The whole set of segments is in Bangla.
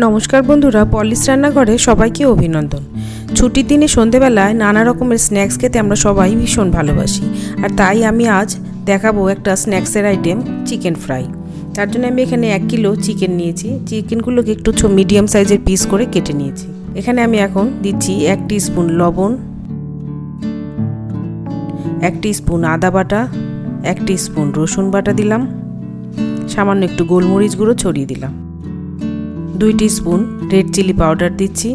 নমস্কার বন্ধুরা, পলিশ রান্নাঘরে সবাইকে অভিনন্দন। ছুটির দিনে সন্ধেবেলায় নানা রকমের স্ন্যাক্স খেতে আমরা সবাই ভীষণ ভালোবাসি, আর তাই আমি আজ দেখাবো একটা স্ন্যাক্সের আইটেম, চিকেন ফ্রাই। তার জন্য আমি এখানে 1 কিলো চিকেন নিয়েছি। চিকেনগুলোকে একটু মিডিয়াম সাইজের পিস করে কেটে নিয়েছি। এখানে আমি এখন দিচ্ছি 1 টিস্পুন লবণ, 1 টিস্পুন আদা বাটা, 1 টিস্পুন রসুন বাটা দিলাম, সামান্য একটু গোলমরিচ গুঁড়ো ছড়িয়ে দিলাম, 2 টিস্পুন রেড চিলি পাউডার দিচ্ছি,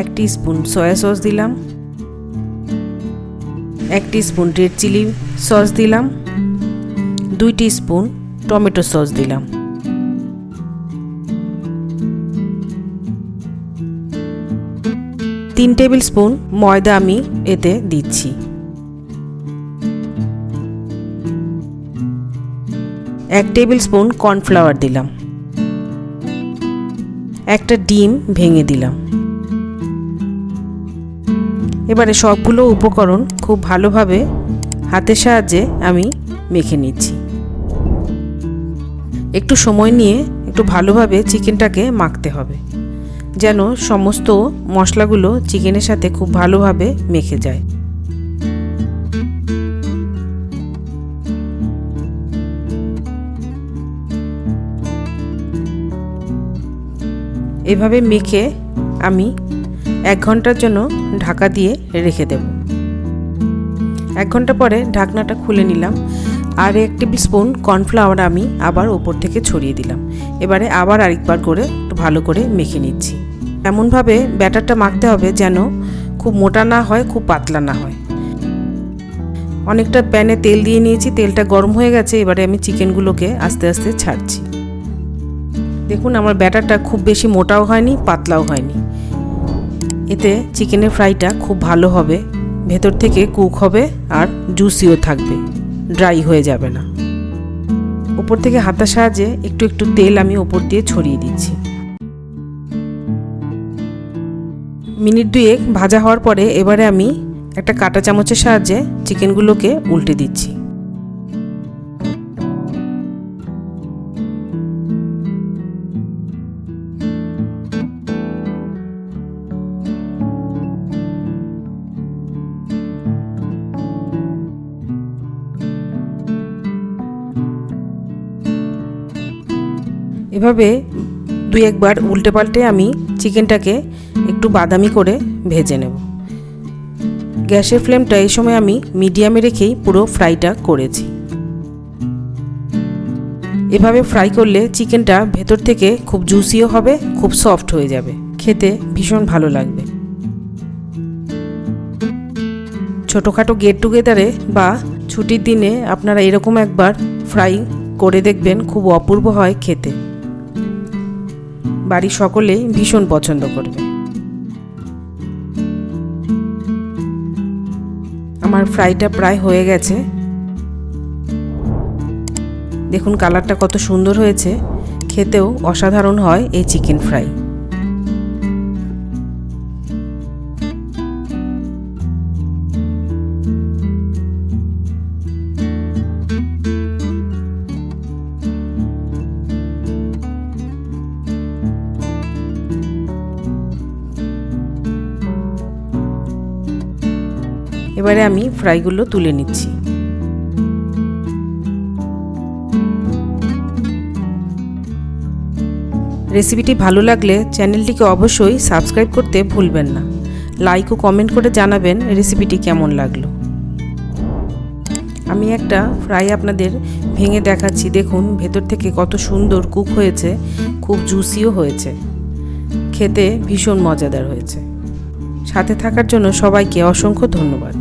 1 টিস্পুন সয়া সস দিলাম, 1 টিস্পুন রেড চিলি সস দিলাম, 2 টিস্পুন টমেটো সস দিলাম, 3 টেবিল স্পুন ময়দা আমি এতে দিচ্ছি, 1 টেবিল স্পুন কর্নফ্লাওয়ার দিলাম, একটা ডিম ভেঙে দিলাম। এবারে সবগুলো উপকরণ খুব ভালোভাবে হাতের সাহায্যে আমি মেখে নিচ্ছি। একটু সময় নিয়ে একটু ভালোভাবে চিকেনটাকে মাখতে হবে, যেন সমস্ত মশলাগুলো চিকেনের সাথে খুব ভালোভাবে মেখে যায়। এভাবে মেখে আমি 1 ঘন্টার জন্য ঢাকা দিয়ে রেখে দেব। 1 ঘন্টা পরে ঢাকনাটা খুলে নিলাম, আর 1 টেবিল স্পুন কর্নফ্লাওয়ার আমি আবার ওপর থেকে ছড়িয়ে দিলাম। এবারে আবার আরেকবার করে একটু ভালো করে মেখে নিচ্ছি। এমনভাবে ব্যাটারটা মাখতে হবে যেন খুব মোটা না হয়, খুব পাতলা না হয়। অনেকটা প্যানে তেল দিয়ে নিয়েছি, তেলটা গরম হয়ে গেছে। এবারে আমি চিকেনগুলোকে আস্তে আস্তে ছাড়ছি। দেখুন, আমার ব্যাটারটা খুব বেশি মোটাও হয়নি, পাতলাও হয়নি। এতে চিকেনের ফ্রাইটা খুব ভালো হবে, ভেতর থেকে কুক হবে আর জুসিও থাকবে, ড্রাই হয়ে যাবে না। উপর থেকে হাতার সাহায্যে একটু একটু তেল আমি উপর দিয়ে ছড়িয়ে দিচ্ছি। মিনিট 2 ভাজা হওয়ার পরে এবারে আমি একটা কাঁটা চামচের সাহায্যে চিকেনগুলোকে উল্টে দিচ্ছি। এভাবে 2-1 বার উল্টে পাল্টে আমি চিকেনটাকে একটু বাদামি করে ভেজে নেব। গ্যাসের ফ্লেমটা এই সময় আমি মিডিয়ামে রেখেই পুরো ফ্রাইটা করেছি। এভাবে ফ্রাই করলে চিকেনটা ভেতর থেকে খুব জুসিও হবে, খুব সফট হয়ে যাবে, খেতে ভীষণ ভালো লাগবে। ছোটোখাটো গেট টুগেদারে বা ছুটির দিনে আপনারা এরকম একবার ফ্রাই করে দেখবেন, খুব অপূর্ব হয় খেতে। বাড়ির সকলেই ভীষণ পছন্দ করবে। আমার ফ্রাইটা প্রায় হয়ে গেছে। দেখুন কালারটা কত সুন্দর হয়েছে, খেতেও অসাধারণ হয় এই চিকেন ফ্রাই। এবারে আমি ফ্রাইগুলো তুলে নিচ্ছি। রেসিপিটি ভালো লাগলে চ্যানেলটিকে অবশ্যই সাবস্ক্রাইব করতে ভুলবেন না। লাইক ও কমেন্ট করে জানাবেন রেসিপিটি কেমন লাগলো। আমি একটা ফ্রাই আপনাদের ভেঙে দেখাচ্ছি। দেখুন ভেতর থেকে কত সুন্দর কুক হয়েছে, খুব জুসিও হয়েছে, খেতে ভীষণ মজাদার হয়েছে। সাথে থাকার জন্য সবাইকে অসংখ্য ধন্যবাদ।